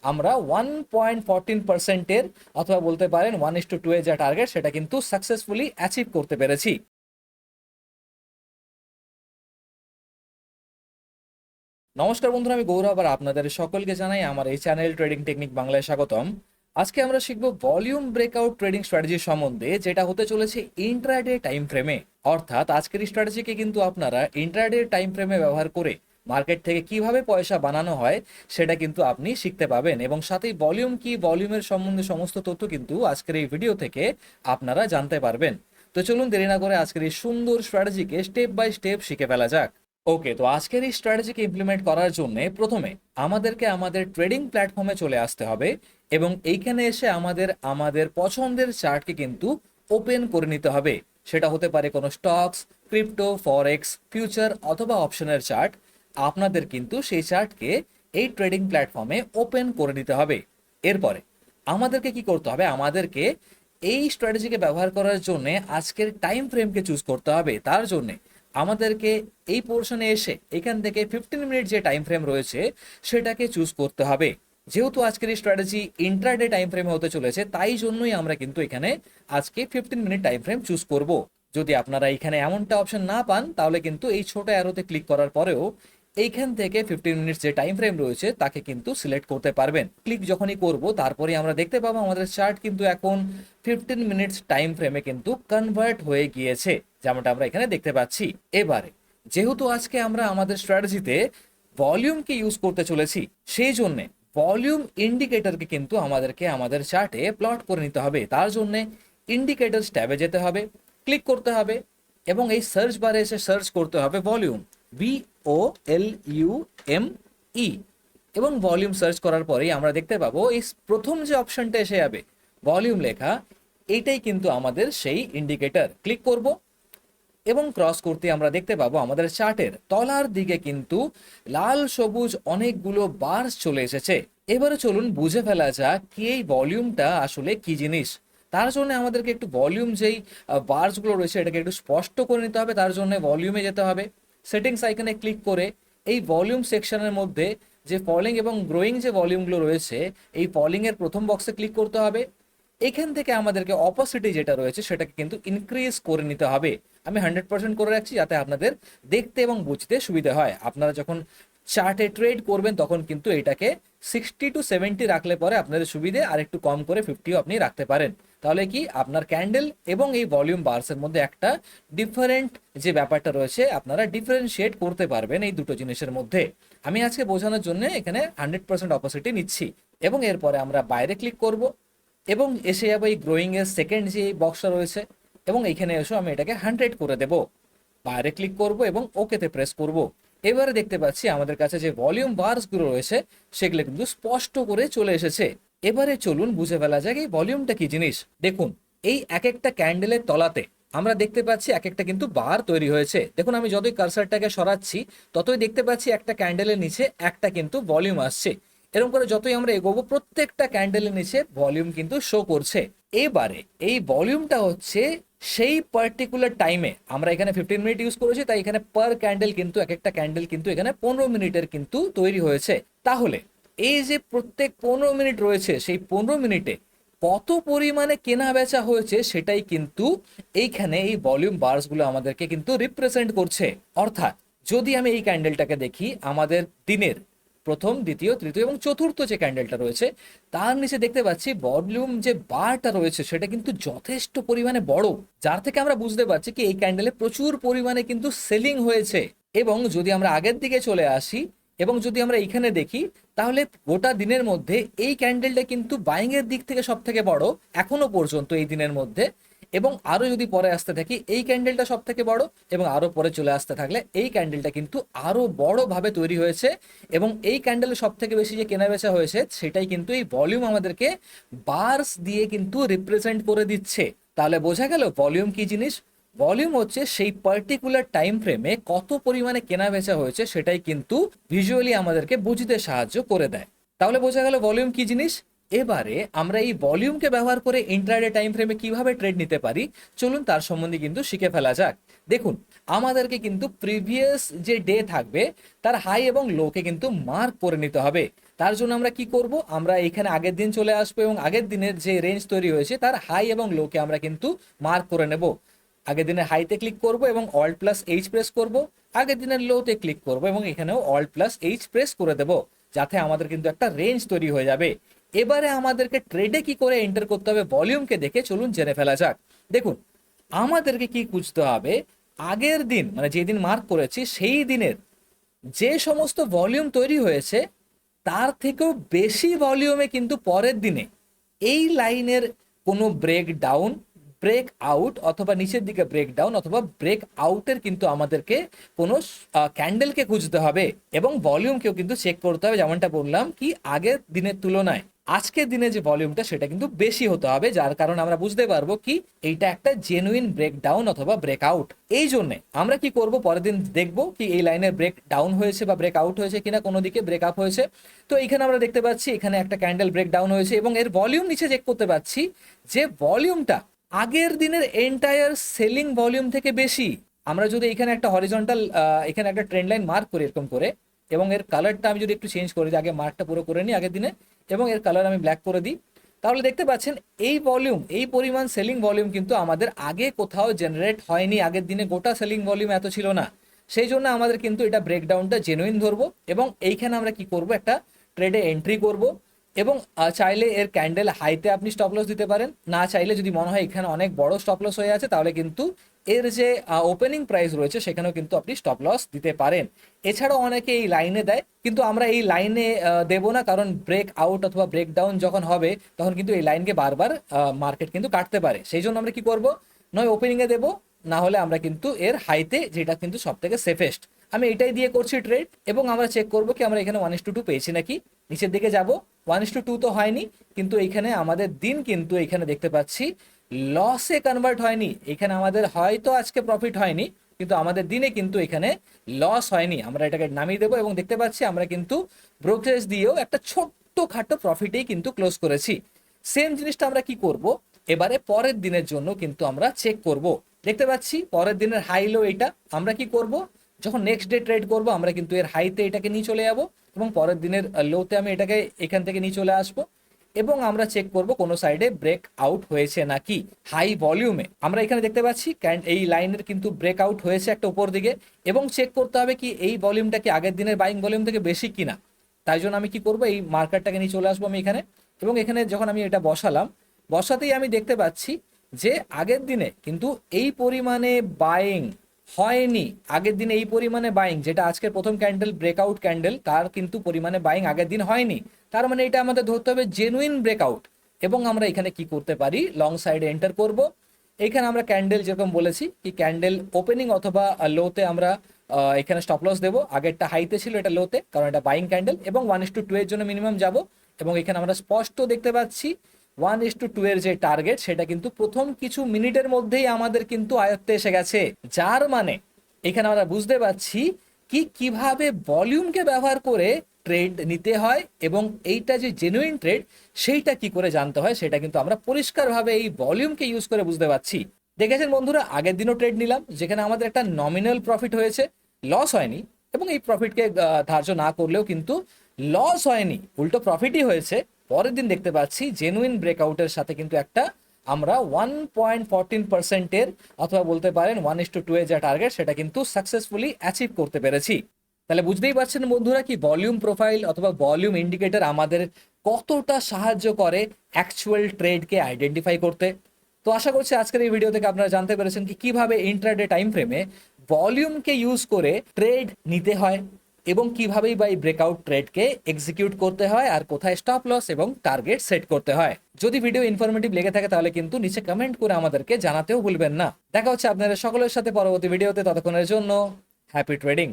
আমরা 1.14%-এর অথবা বলতে পারেন 1:2 এর যা টার্গেট সেটা কিন্তু সাকসেসফুলি অ্যাচিভ করতে পেরেছি। নমস্কার বন্ধুরা, আমি গৌরব আর আপনাদের সকলকে জানাই আমার এই চ্যানেল ট্রেডিং টেকনিক বাংলায় স্বাগতম। আজকে আমরা শিখব ভলিউম ব্রেকআউট ট্রেডিং স্ট্র্যাটেজি সম্বন্ধে, যেটা হতে চলেছে ইন্ট্রাডে টাইম ফ্রেমে। অর্থাৎ আজকের এই স্ট্র্যাটেজিকে কিন্তু আপনারা ইন্ট্রাডে টাইম ফ্রেমে ব্যবহার করে মার্কেট থেকে কিভাবে পয়সা বানানো হয় সেটা কিন্তু আপনি শিখতে পাবেন, এবং সাথেই ভলিউম কি, ভলিউমের সম্বন্ধে সমস্ত তথ্য কিন্তু আজকের এই ভিডিও থেকে আপনারা জানতে পারবেন। তো চলুন দেরি না করে আজকের এই সুন্দর স্ট্র্যাটেজিকে স্টেপ বাই স্টেপ শিখে ফেলা যাক। ওকে, তো আজকের এই স্ট্র্যাটেজিকে ইমপ্লিমেন্ট করার জন্য প্রথমে আমাদেরকে আমাদের ট্রেডিং প্ল্যাটফর্মে চলে আসতে হবে, এবং এইখানে এসে আমাদের আমাদের পছন্দের চার্টকে কিন্তু ওপেন করে নিতে হবে। সেটা হতে পারে কোনো স্টকস, ক্রিপ্টো, ফরেক্স, ফিউচার অথবা অপশনের চার্ট। আপনাদের কিন্তু সেই চার্টকে এই ট্রেডিং প্ল্যাটফর্মে ওপেন করে নিতে হবে। এরপরে আমাদেরকে কি করতে হবে, আমাদেরকে এই স্ট্র্যাটেজিকে ব্যবহার করার জন্য আজকের টাইম ফ্রেমকে চুজ করতে হবে। তার জন্য আমাদেরকে এই পোর্শনে এসে এখান থেকে 15 মিনিট যে টাইম ফ্রেম রয়েছে সেটাকে চুজ করতে হবে। যেহেতু আজকের এই স্ট্র্যাটেজি ইন্ট্রাডে টাইম ফ্রেমে হতে চলেছে, তাই জন্যই আমরা কিন্তু এখানে আজকে 15 মিনিট টাইম ফ্রেম চুজ করব। যদি আপনারা এখানে এমনটা অপশন না পান, তাহলে কিন্তু এই ছোট অ্যারোতে ক্লিক করার পরেও এইখান থেকে 15 মিনিটস যে টাইম ফ্রেম রয়েছে তাকে কিন্তু সিলেক্ট করতে পারবেন। ক্লিক যখনই করব তারপরে আমরা দেখতে পাবো আমাদের চার্ট কিন্তু এখন 15 মিনিটস টাইম ফ্রেমে কিন্তু কনভার্ট হয়ে গিয়েছে, যেমনটা আমরা এখানে দেখতে পাচ্ছি। এবারে যেহেতু আজকে আমরা আমাদের স্ট্র্যাটেজিতে ভলিউমকে ইউজ করতে চলেছি, সেই জন্যে ভলিউম ইন্ডিকেটরকে কিন্তু আমাদেরকে আমাদের চার্টে প্লট করে নিতে হবে। তার জন্য ইন্ডিকেটরস ট্যাবে যেতে হবে, ক্লিক করতে হবে, এবং এই সার্চ বারে এসে সার্চ করতে হবে ভলিউম, VOLUME, এবং ভলিউম সার্চ করার পরেই আমরা দেখতে পাবো এই প্রথম যে অপশনটা এসে যাবে ভলিউম লেখা, এইটাই কিন্তু আমাদের সেই ইন্ডিকেটর। ক্লিক করব এবং ক্রস করতে আমরা দেখতে পাবো আমাদের চার্টের তলার দিকে কিন্তু লাল সবুজ অনেকগুলো বার্স চলে এসেছে। এবারে চলুন বুঝে ফেলা যাক কি এই ভলিউমটা আসলে কি জিনিস। তার জন্য আমাদেরকে একটু ভলিউম যেই বার্সগুলো রয়েছে এটাকে একটু স্পষ্ট করে নিতে হবে। তার জন্য ভলিউমে যেতে হবে, সেটিংস আইকনে ক্লিক করে এই ভলিউম সেকশনের মধ্যে যে ফলিং এবং গ্রোয়িং যে ভলিউমগুলো রয়েছে এই ফলিং এর প্রথম বক্সে ক্লিক করতে হবে। এখান থেকে আমাদেরকে অপোসিটি যেটা রয়েছে সেটাকে কিন্তু ইনক্রিজ করে নিতে হবে। আমি 100% করে রাখছি যাতে আপনাদের দেখতে এবং বুঝতে সুবিধা হয়। আপনারা যখন চার্টে ট্রেড করবেন তখন কিন্তু এটাকে 60 to 70 রাখলে পরে আপনাদের সুবিধে, আর একটু কম করে 50ও আপনি রাখতে পারেন। তাহলে কি আপনার ক্যান্ডেল এবং এই ভলিউম বার্সের মধ্যে একটা ডিফারেন্ট যে ব্যাপারটা রয়েছে আপনারা ডিফারেন্সিয়েট করতে পারবেন এই দুটো জিনিসের মধ্যে। আমি আজকে বোঝানোর জন্য এখানে 100% অপোসিটি নিচ্ছি, এবং এরপরে আমরা বাইরে ক্লিক করব এবং এসে যাবো এই গ্রোয়িং এর সেকেন্ড যে বক্সটা রয়েছে, এবং এইখানে এসে আমি এটাকে 100 করে দেব। বাইরে ক্লিক করব এবং ওকেতে প্রেস করব। এবারে দেখতে পাচ্ছি আমাদের কাছে যে ভলিউম বার্স গুলো রয়েছে সেগুলো কিন্তু স্পষ্ট করে চলে এসেছে। এবারে চলুন বুঝে ফেলা যাক এই ভলিউমটা কি জিনিস। দেখুন, এই এক একটা ক্যান্ডেলের তলাতে আমরা দেখতে পাচ্ছি এক একটা কিন্তু বার তৈরি হয়েছে। দেখুন, আমি যতই কার্সারটাকে সরাচ্ছি ততই দেখতে পাচ্ছি একটা ক্যান্ডেলের নিচে একটা কিন্তু ভলিউম আসছে। এরকম করে যতই আমরা এগোবো প্রত্যেকটা ক্যান্ডেলের নিচে ভলিউম কিন্তু শো করছে। এবারে এই ভলিউমটা হচ্ছে সেই পার্টিকুলার টাইমে, আমরা এখানে 15 মিনিট ইউজ করেছি তাই এখানে পার ক্যান্ডেল কিন্তু এক একটা ক্যান্ডেল কিন্তু এখানে 15 মিনিটের কিন্তু তৈরি হয়েছে। তাহলে এই যে প্রত্যেক 15 মিনিট রয়েছে সেই 15 মিনিটে কত পরিমাণে কেনা বেচা হয়েছে সেটাই কিন্তু এইখানে এই ভলিউম বার্সগুলো আমাদেরকে কিন্তু রিপ্রেজেন্ট করছে। অর্থাৎ যদি আমি এই ক্যান্ডেলটাকে দেখি, আমাদের দিনের প্রথম, দ্বিতীয়, তৃতীয় এবং চতুর্থ যে ক্যান্ডেলটা রয়েছে তার নিচে দেখতে পাচ্ছি ভলিউম যে বারটা রয়েছে সেটা কিন্তু যথেষ্ট পরিমাণে বড়, যার থেকে আমরা বুঝতে পারছি কি এই ক্যান্ডেলে প্রচুর পরিমাণে কিন্তু সেলিং হয়েছে। এবং যদি আমরা আগের দিকে চলে আসি এবং যদি আমরা এখানে দেখি, তাহলে গোটা দিনের মধ্যে এই ক্যান্ডেলটা কিন্তু বাইং এর দিক থেকে সব থেকে বড় এখনো পর্যন্ত এই দিনের মধ্যে। এবং আরো যদি পরে আসতে থাকি এই ক্যান্ডেলটা সব থেকে বড়, এবং আরো পরে চলে আসতে থাকলে এই ক্যান্ডেলটা কিন্তু আরো বড় ভাবে তৈরি হয়েছে। এবং এই ক্যান্ডেল সব থেকে বেশি যে কেনাবেচা হয়েছে সেটাই কিন্তু এই ভলিউম আমাদেরকে বার্স দিয়ে কিন্তু রিপ্রেজেন্ট করে দিচ্ছে। তাহলে বোঝা গেল ভলিউম কি জিনিস। ভলিউম হচ্ছে সেই পার্টিকুলার টাইম ফ্রেমে কত পরিমাণে কেনাবেচা হয়েছে সেটাই কিন্তু ভিজুয়ালি আমাদেরকে বুঝতে সাহায্য করে দেয়। তাহলে বোঝা গেল ভলিউম কি জিনিস। এবারে আমরা এই ভলিউমকে ব্যবহার করে ইন্ট্রাডে টাইম ফ্রেমে কিভাবে ট্রেড নিতে পারি চলুন তার সম্বন্ধে কিন্তু শিখে ফেলা যাক। দেখুন, আমাদেরকে কিন্তু প্রিভিয়াস যে ডে থাকবে তার হাই এবং লোকে কিন্তু মার্ক করে নিতে হবে। তার জন্য আমরা কি করব, আমরা এখানে আগের দিন চলে আসবো এবং আগের দিনের যে রেঞ্জ তৈরি হয়েছে তার হাই এবং লোকে আমরা কিন্তু মার্ক করে নেব। আগের দিনের হাইতে ক্লিক করব এবং অল্ট প্লাস এইচ প্রেস করব, আগের দিনের লোতে ক্লিক করব এবং এখানেও অল্ট প্লাস এইচ প্রেস করে দেব, যাতে আমাদের কিন্তু একটা রেঞ্জ তৈরি হয়ে যাবে। এবারে আমাদেরকে ট্রেডে কি করে এন্টার করতে হবে ভলিউমকে দেখে চলুন জেনে ফেলা যাক। দেখুন, আমাদেরকে কি খুঁজতে হবে, আগের দিন মানে যেদিন মার্ক করেছি সেই দিনের যে সমস্ত ভলিউম তৈরি হয়েছে তার থেকেও বেশি ভলিউমে কিন্তু পরের দিনে এই লাইনের কোনো ব্রেক ডাউন, ব্রেক আউট অথবা নিচের দিকে ব্রেক ডাউন অথবা ব্রেক আউটের কিন্তু আমাদেরকে কোনো ক্যান্ডেলকে খুঁজতে হবে এবং ভলিউমকেও কিন্তু চেক করতে হবে। যেমনটা বললাম কি আগের দিনের তুলনায় আজকের দিনে যে ভলিউমটা সেটা কিন্তু বেশি হতে হবে, যার কারণে আমরা বুঝতে পারবো কি এইটা একটা জেনুইন ব্রেক ডাউন অথবা ব্রেক আউট। এই জন্য আমরা কি করব, পরের দিন দেখবো কি এই লাইনের ব্রেক ডাউন হয়েছে বা ব্রেক আউট হয়েছে কিনা, কোনো দিকে ব্রেক আপ হয়েছে। তো এখানে আমরা দেখতে পাচ্ছি এখানে একটা ক্যান্ডেল ব্রেক ডাউন হয়েছে এবং এর ভলিউম নিচে চেক করতে পাচ্ছি যে ভলিউমটা আগের দিনের এন্টায়ার সেলিং ভলিউম থেকে বেশি। আমরা যদি এখানে একটা হরিজন্টাল এখানে একটা ট্রেন্ড লাইন মার্ক করি এরকম করে এবং এর কালারটা আমি যদি একটু চেঞ্জ করে দিই, আগে মার্কটা পুরো করে নিই আগের দিনে এবং এর কালার আমি ব্ল্যাক করে দিই, তাহলে দেখতে পাচ্ছেন এই ভলিউম, এই পরিমাণ সেলিং ভলিউম কিন্তু আমাদের আগে কোথাও জেনারেট হয়নি। আগের দিনে গোটা সেলিং ভলিউম এত ছিল না, সেই জন্য আমাদের কিন্তু এটা ব্রেকডাউনটা জেনুইন ধরবো এবং এইখানে আমরা কি করব, একটা ট্রেডে এন্ট্রি করব এবং চাইলে এর ক্যান্ডেল হাইতে আপনি স্টপ লস দিতে পারেন, না চাইলে যদি মনে হয় এখানে অনেক বড় স্টপ লস হয়ে আছে তাহলে কিন্তু এর যে ওপেনিং প্রাইস রয়েছে সেখানেও কিন্তু আপনি স্টপ লস দিতে পারেন। এছাড়াও অনেকে এই লাইনে দেয়, কিন্তু আমরা এই লাইনে দেব না, কারণ ব্রেক আউট অথবা ব্রেক ডাউন যখন হবে তখন কিন্তু এই লাইনকে বারবার মার্কেট কিন্তু কাটতে পারে। সেই জন্য আমরা কি করব, নয় ওপেনিংয়ে দেবো, না হলে আমরা কিন্তু এর হাইতে, যেটা কিন্তু সব থেকে সেফেস্ট, আমি এটাই দিয়ে করছি ট্রেড। এবং আমরা চেক করবো কি আমরা এখানে 1:2 পেয়েছি নাকি, নিচের দিকে যাব, 1:2 তো হয়নি, কিন্তু এইখানে আমাদের দিন কিন্তু এখানে দেখতে পাচ্ছি লসে কনভার্ট হয়নি। এখানে আমাদের হয়তো আজকে প্রফিট হয়নি, কিন্তু আমাদের দিনে কিন্তু এখানে লস হয়নি। আমরা এটাকে নামিয়ে দেবো এবং দেখতে পাচ্ছি আমরা কিন্তু ব্রোকারেজ দিয়েও একটা ছোট্ট খাটো প্রফিটেই কিন্তু ক্লোজ করেছি। সেম জিনিসটা আমরা কি করব, এবারে পরের দিনের জন্য কিন্তু আমরা চেক করব। দেখতে পাচ্ছি পরের দিনের হাই লো এটা, আমরা কি করব, যখন নেক্সট ডে ট্রেড করব আমরা কিন্তু এর হাইতে এটাকে নিয়ে চলে যাব এবং পরের দিনের লোতে আমি এটাকে এখান থেকে নিয়ে চলে আসবো এবং আমরা চেক করব কোনো সাইডে ব্রেক আউট হয়েছে নাকি হাই ভলিউমে। আমরা এখানে দেখতে পাচ্ছি এই লাইনের কিন্তু ব্রেক আউট হয়েছে একটা উপর দিকে এবং চেক করতে হবে কি এই ভলিউমটা কি আগের দিনের বাইং ভলিউম থেকে বেশি কিনা। তাই জন্য আমি কি করব, এই মার্কেটটাকে নিয়ে চলে আসবো আমি এখানে এবং এখানে যখন আমি এটা বসালাম, বসাতেই আমি দেখতে পাচ্ছি যে আগের দিনে কিন্তু এই পরিমাণে বাইং হয়নি। আগের দিনে এই পরিমাণে বাইং, যেটা আজকের প্রথম ক্যান্ডেল ব্রেকআউট ক্যান্ডেল, তার কিন্তু পরিমাণে বাইং আগের দিন হয়নি। তার মানে এটা আমাদের ধরতে হবে জেনুইন ব্রেকআউট এবং আমরা এখানে কি করতে পারি, লং সাইডে এন্টার করব। এখানে আমরা ক্যান্ডেল যেরকম বলেছি কি ক্যান্ডেল ওপেনিং অথবা লোতে আমরা এখানে স্টপ লস দেবো। আগেরটা হাইতে ছিল, এটা লোতে, কারণ এটা বাইং ক্যান্ডেল এবং 1:2 এর জন্য মিনিমাম যাব এবং এখানে আমরা স্পষ্ট দেখতে পাচ্ছি 1:2 এর যে টার্গেট সেটা কিন্তু প্রথম কিছু মিনিটের মধ্যেই আমাদের কিন্তু আয়ত্তে এসে গেছে। যার মানে এখানে আমরা বুঝতে পারছি কি কিভাবে ভলিউমকে ব্যবহার করে ট্রেড নিতে হয় এবং এইটা যে জেনুইন ট্রেড সেইটা কি করে জানতে হয় সেটা কিন্তু আমরা পরিষ্কারভাবে এই ভলিউমকে ইউজ করে বুঝতে পারছি। দেখেছেন বন্ধুরা, আগের দিনও ট্রেড নিলাম যেখানে আমাদের একটা নমিনাল প্রফিট হয়েছে, লস হয়নি এবং এই প্রফিটকে ধার্য না করলেও কিন্তু লস হয়নি, উল্টো প্রফিটই হয়েছে। পরের দিন দেখতে পাচ্ছি জেনুইন ব্রেকআউটের সাথে কিন্তু একটা আমরা 1.14% অথবা বলতে পারেন 1:2 এর যা টার্গেট সেটা কিন্তু সাকসেসফুলি অ্যাচিভ করতে পেরেছি। তাহলে বুঝতেই পারছেন বন্ধুরা কি ভলিউম প্রোফাইল অথবা ভলিউম ইন্ডিকেটর আমাদের কতটা সাহায্য করে অ্যাকচুয়াল ট্রেডকে আইডেন্টিফাই করতে। তো আশা করছি আজকের এই ভিডিও থেকে আপনারা জানতে পেরেছেন কি কিভাবে ইন্ট্রাডে টাইম ফ্রেমে ভলিউমকে ইউজ করে ট্রেড নিতে হয় এবং কিভাবেই বা এই ব্রেকআউট ট্রেডকে এক্সিকিউট করতে হয় আর কোথায় স্টপ লস এবং টার্গেট সেট করতে হয়। যদি ভিডিও ইনফরমেটিভ লেগে থাকে তাহলে কিন্তু নিচে কমেন্ট করে আমাদেরকে জানাতেও ভুলবেন না। দেখা হচ্ছে আপনাদের সকলের সাথে পরবর্তী ভিডিওতে, ততক্ষণের জন্য হ্যাপি ট্রেডিং।